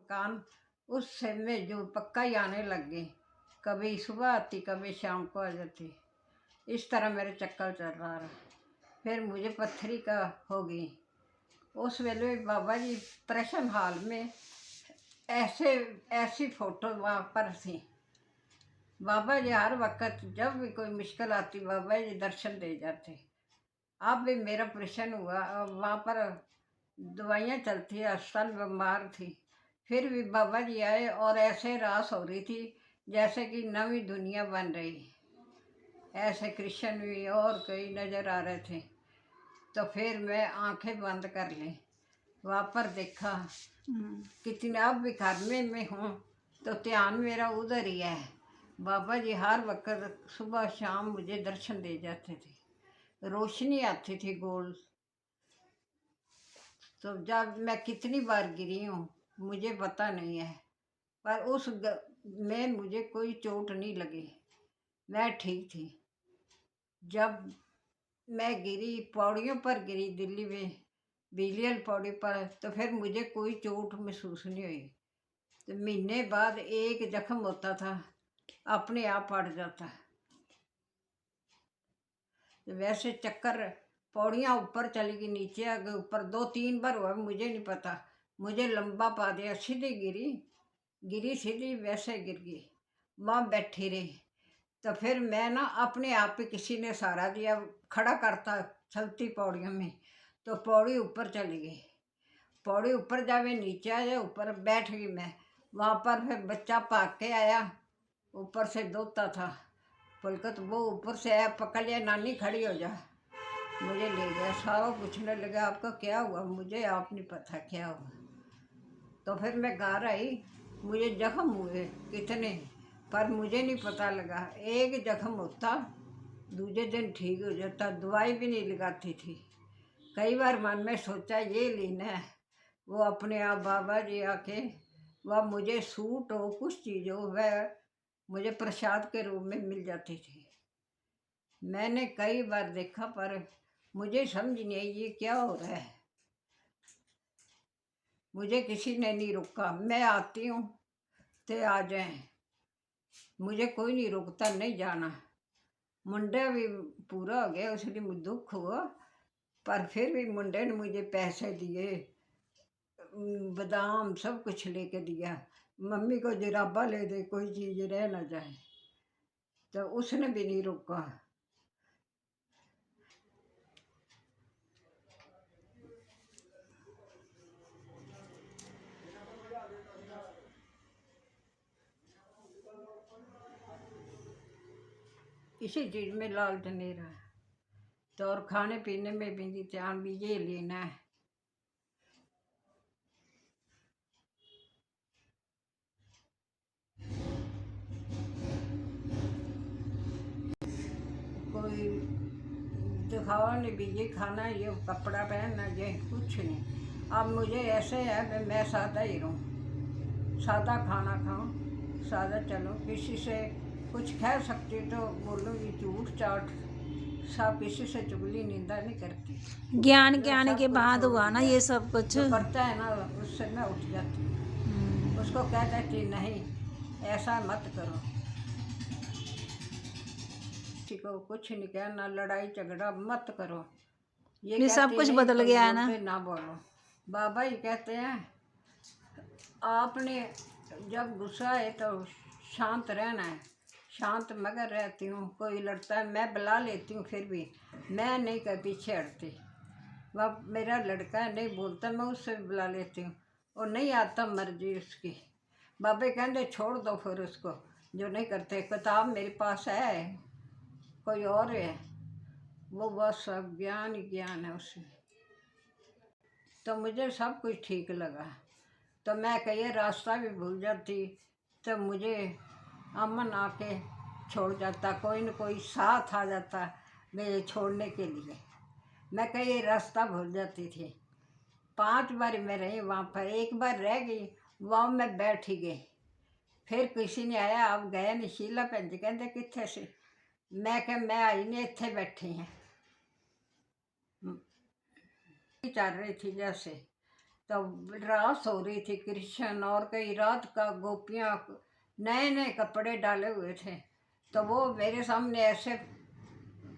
कान उस समय जो पक्का ही आने लग गई। कभी सुबह आती, कभी शाम को आ जाती। इस तरह मेरे चक्कर चल रहा रहा। फिर मुझे पत्थरी का हो गई। उस वेले बाबा जी प्रश्न हाल में ऐसे ऐसी फोटो वहाँ पर थी। बाबा जी हर वक्त जब भी कोई मुश्किल आती, बाबा जी दर्शन दे जाते। अब भी मेरा ऑपरेशन हुआ, वहाँ पर दवाइयाँ चलती, अस्पताल बीमार थी, फिर भी बाबा जी आए और ऐसे रास हो रही थी जैसे कि नवी दुनिया बन रही। ऐसे कृष्ण भी और कई नज़र आ रहे थे। तो फिर मैं आंखें बंद कर ली, वहाँ पर देखा कितने। अब भी घर में मैं हूँ तो ध्यान मेरा उधर ही है। बाबा जी हर वक्त सुबह शाम मुझे दर्शन दे जाते थे। रोशनी आती थी गोल। तो जब मैं कितनी बार गिरी हूँ मुझे पता नहीं है, पर में मुझे कोई चोट नहीं लगी, मैं ठीक थी। जब मैं गिरी, पौड़ियों पर गिरी दिल्ली में, बिलियल पौड़ी पर, तो फिर मुझे कोई चोट महसूस नहीं हुई। तो महीने बाद एक जख्म होता था, अपने आप पड़ जाता। तो वैसे चक्कर, पौड़ियाँ ऊपर चली गई, नीचे आ गई, ऊपर 2-3 बार हुआ, मुझे नहीं पता। मुझे लंबा पा दिया, सीधी गिरी सीधी वैसे गिर गई, वहाँ बैठी रही। तो फिर मैं ना अपने आप ही किसी ने सहारा दिया, खड़ा करता चलती पौड़ियों में, तो पौड़ी ऊपर चली गई। पौड़ी ऊपर जावे, नीचे आया, ऊपर बैठ गई मैं। वहाँ पर फिर बच्चा भाग के आया, ऊपर से दोता था पुलकत, वो ऊपर से आया, पकड़ लिया, नानी खड़ी हो जा। मुझे ले गया, सारा पूछने लगा आपका क्या हुआ। मुझे आप नहीं पता क्या हुआ। तो फिर मैं घर आई, मुझे जख्म हुए कितने, पर मुझे नहीं पता लगा। एक जख्म होता, दूसरे दिन ठीक हो जाता, दवाई भी नहीं लगाती थी। कई बार मन में सोचा ये लेना है, वो अपने आप बाबा जी आके, वह मुझे सूट हो, कुछ चीज़ हो, वह मुझे प्रसाद के रूप में मिल जाती थी। मैंने कई बार देखा, पर मुझे समझ नहीं आई ये क्या हो रहा है। मुझे किसी ने नहीं रोका, मैं आती हूँ तो आ जाएं, मुझे कोई नहीं रोकता, नहीं जाना। मुंडे भी पूरा हो गया, उसलिए मुझे दुख हुआ, पर फिर भी मुंडे ने मुझे पैसे दिए, बादाम सब कुछ लेके दिया। मम्मी को जुराबा ले दे, कोई चीज़ रह ना जाए, तो उसने भी नहीं रोका। किसी चीज़ में लालच नहीं रहा। तो और खाने पीने में भी ध्यान भी ये लेना है। कोई दिखावा नहीं भी ये खाना है, ये कपड़ा पहनना, ये कुछ नहीं। अब मुझे ऐसे है कि मैं सादा ही रहूँ, सादा खाना खाऊं, सादा चलूँ। किसी से कुछ कह सकती तो बोलूँगी झूठ चाट, सब किसी से चुगली निंदा नहीं करती। ज्ञान के जो आने सब के कुछ बाद छोड़ हुआ ना दिया, ये सब कुछ। जो करता है ना उससे मैं उठ जाती हूँ। उसको कह देती नहीं ऐसा मत करो। किसी को कुछ नहीं कहना, लड़ाई झगड़ा मत करो, ये नहीं, सब कहती कुछ नहीं, बदल कोई गया है ना। बोलते ना बोलो। बाबा ही कहते हैं आपने जब गुस्सा है तो शांत रहना है। शांत मगर रहती हूँ, कोई लड़ता है मैं बुला लेती हूँ, फिर भी मैं नहीं कर पीछे हटती। वह मेरा लड़का है, नहीं बोलता, मैं उससे भी बुला लेती हूँ, और नहीं आता मर्जी उसकी। बाबे कहते छोड़ दो फिर उसको, जो नहीं करते। किताब मेरे पास है, कोई और है, वो बस सब ज्ञान ही ज्ञान है उसमें। तो मुझे सब कुछ ठीक लगा। तो मैं कहीं रास्ता भी भूल जाती तो मुझे अमन आके छोड़ जाता, कोई न कोई साथ आ जाता मेरे छोड़ने के लिए। मैं कहीं रास्ता भूल जाती थी। 5 बार मैं रही वहाँ पर, एक बार रह गई, वहाँ मैं बैठ ही गई। फिर किसी ने आया, आप गए नहीं, शीला भैन जी कहते कितने से, मैं क्या मैं आई नहीं, इतने बैठी हैं। चल रही थी जैसे, तो रात हो रही थी, कृष्ण और कई रात का गोपियाँ नए नए कपड़े डाले हुए थे, तो वो मेरे सामने ऐसे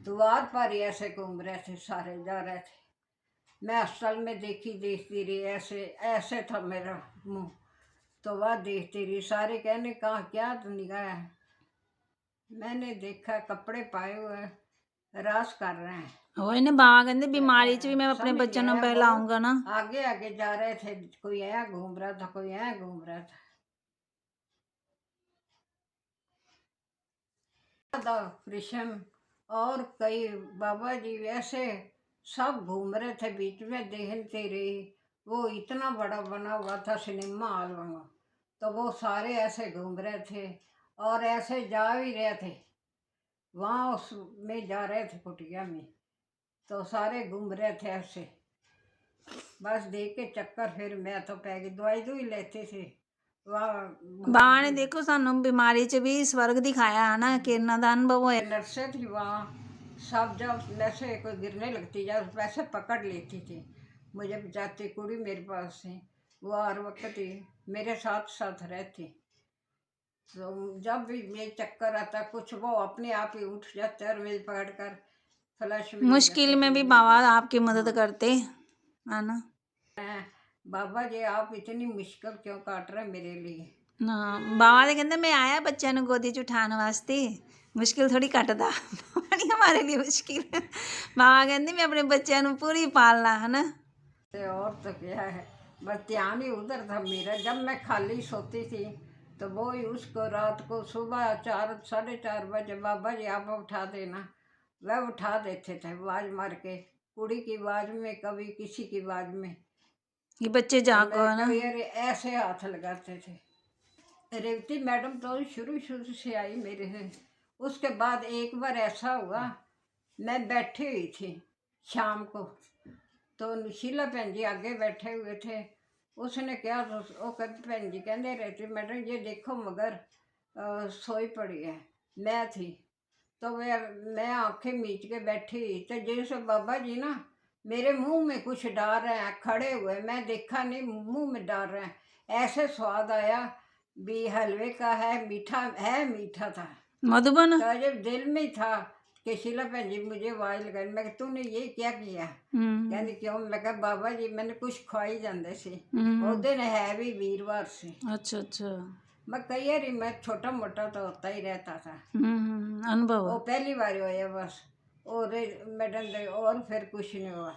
द्वार पर ही ऐसे घूम रहे थे, सारे जा रहे थे। मैं अस्पताल में देखती रही, ऐसे ऐसे था मेरा मुंह। तो वह देखती रही, सारे कहने कहा क्या निगाह है। मैंने देखा कपड़े पाए हुए रास कर रहे हैं। ਉਹੀ ਨੇ ਬਾਬਾ ਕਹਿੰਦੇ ਬਿਮਾਰੀ 'ਚ ਵੀ ਮੈਂ ਆਪਣੇ समझ ਬੱਚਿਆਂ ਨੂੰ गया, वो बहलाऊंगा ना। आगे आगे जा रहे थे, कोई यहाँ घूम रहा था, कोई यहाँ घूम रहा था। कृष्ण और कई बाबा जी वैसे सब घूम रहे थे, बीच में देखते रही। वो इतना बड़ा बना हुआ था सिनेमा हॉल वाला, तो वो सारे ऐसे घूम रहे थे और ऐसे जा भी रहे थे, वहाँ उसमें जा रहे थे कुटिया में, तो सारे घूम रहे थे ऐसे। बस देख के चक्कर, फिर मैं तो पै गई, दवाई दुई लेते थे वहाँ। ਬਾਬਾ ਨੇ ਦੇਖੋ ਸਾਨੂੰ ਬਿਮਾਰੀ 'ਚ ਵੀ ਸਵਰਗ ਦਿਖਾਇਆ ਹੈ ना कि इन्ना दा अनुभव होया। नर्सें थी वहाँ, सब जब वैसे कोई गिरने लगती जब वैसे पकड़ लेती थी मुझे, बचाती कुड़ी मेरे पास थी, वो हर वक्त ही मेरे साथ साथ रहती। तो जब भी मेरे चक्कर आता कुछ, वो अपने आप ही उठ जाते और मेरे पकड़ कर फ्लैश में मुश्किल में भी बाबा आपकी मदद करते है ना। बाबा जी आप इतनी मुश्किल क्यों काट रहे हैं मेरे लिए। ਹਾਂ ਬਾਬਾ ਦੇ ਕਹਿੰਦੇ मैं आया ਬੱਚਿਆਂ ਨੂੰ ਗੋਦੀ 'ਚ ਉਠਾਉਣ ਵਾਸਤੇ, ਮੁਸ਼ਕਿਲ ਥੋੜੀ ਕੱਟਦਾ ਬਾਬਾ ਨਹੀਂ हमारे लिए मुश्किल। ਬਾਬਾ ਕਹਿੰਦੇ मैं अपने ਬੱਚਿਆਂ ਨੂੰ पूरी पालना है ना। और तो क्या है, बस ध्यान ही उधर था मेरा। जब मैं खाली सोती थी तो वो ही उसको रात को सुबह 4 साढ़े 4 बजे बाबा जी आप उठा देना, वह उठा देते थे आवाज़ मार के, कुड़ी की आवाज़ में, कभी किसी की आवाज़ में। ये बच्चे जागो है ना। कभी अरे ऐसे हाथ लगाते थे। रेवती मैडम तो शुरू शुरू से आई मेरे से। उसके बाद एक बार ऐसा हुआ, मैं बैठी हुई थी शाम को, तो शीला भैन जी आगे बैठे हुए थे। उसने क्या, वो भैन जी कहते रहते मैडम ये देखो मगर सोई पड़ी है। मैं थी तो मैं आंखें मीच के बैठी, तो जैसे बाबा जी ना मेरे मुंह में कुछ डाल रहे हैं, खड़े हुए, मैं देखा नहीं, मुंह में डाल रहे हैं। ऐसे स्वाद आया भी हलवे का है, मीठा था। मधुबन तो जब दिल में ही था कि शीला भैन जी मुझे आवाज लगाई, मैं कहा तूने ये क्या किया। कहती क्यों, मैं कहा बाबा जी मैंने कुछ खवाई जाते सी, उस दिन है भी वीरवार से। अच्छा अच्छा। मैं कई बारी मैं छोटा मोटा तो होता ही रहता था, अनुभव वो पहली बार होया बस। और मैडम दे और फिर कुछ नहीं हुआ।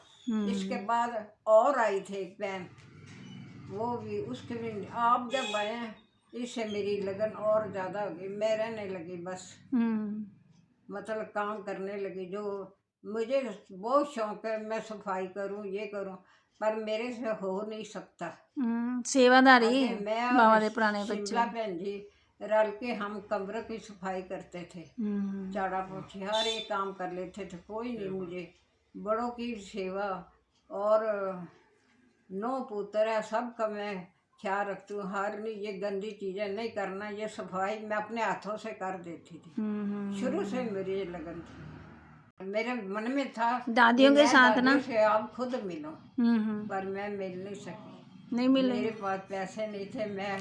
इसके बाद और आई थी एक बहन, वो भी उसके भी आप जब आए इससे मेरी लगन और ज़्यादा हो गई, मैं रहने लगी बस, मतलब काम करने लगी। जो मुझे बहुत शौक है मैं सफाई करूं, ये करूं, पर मेरे से हो नहीं सकता। सेवादारी मैं बाबा और दे पुराने बच्चे शिमला भैन जी रल के हम कमरे की सफाई करते थे, झाड़ा पोछी हर एक काम कर लेते थे। कोई नहीं, मुझे बड़ों की सेवा और नौ पुत्र है सबका मैं ख्याल रखती हूँ। हर नहीं ये गंदी चीज़ें नहीं करना, ये सफाई मैं अपने हाथों से कर देती थी। शुरू से मेरी ये लगन थी, मेरे मन में था दादियों के साथ ना से आप खुद मिलो, पर मैं मिल नहीं सकी, नहीं मिले। मेरे पास पैसे नहीं थे। मैं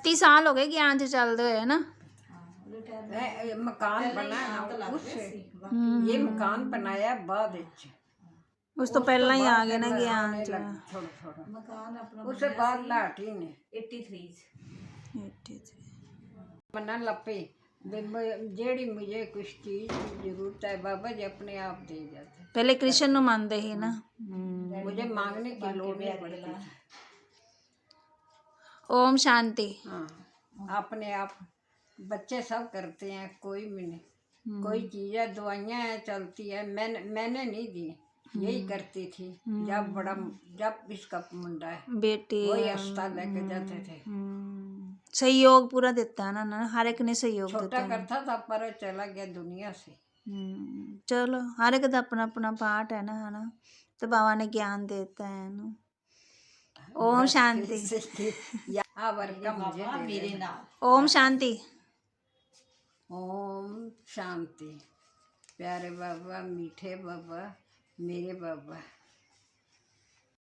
30 साल हो गए ज्ञान से चलते हुए ना। मकान बना उससे, ये मकान बनाया बाद विच, उस तो पहला ही आ गया ना ज्ञान च। थोड़ा उससे बाद मैं हटी ने 83 बनन लग पई। जेड़ी मुझे कुछ चीज की जरूरत है बाबा जी अपने आप दे जाते। पहले कृष्ण नु मानते ही ना। मुझे मांगने की लोड़ नहीं पड़ती थी। ओम शांति। हाँ, अपने आप बच्चे सब करते हैं, कोई भी नहीं। कोई चीज़ है, दवाइयाँ हैं चलती है, मैंने नहीं दी, यही करती थी। जब इसका मुंडा है बेटी वही अस्पताल लेके जाते थे। सहयोग पूरा देता है ना, हर एक ने सहयोग छोटा करता था पर चला गया दुनिया से। चलो हर एक का अपना अपना पार्ट है ना, तो बाबा ने ज्ञान देता है ना। ओम शांति। ओम शांति। ओम शांति। प्यारे बाबा, मीठे बाबा, मेरे बाबा।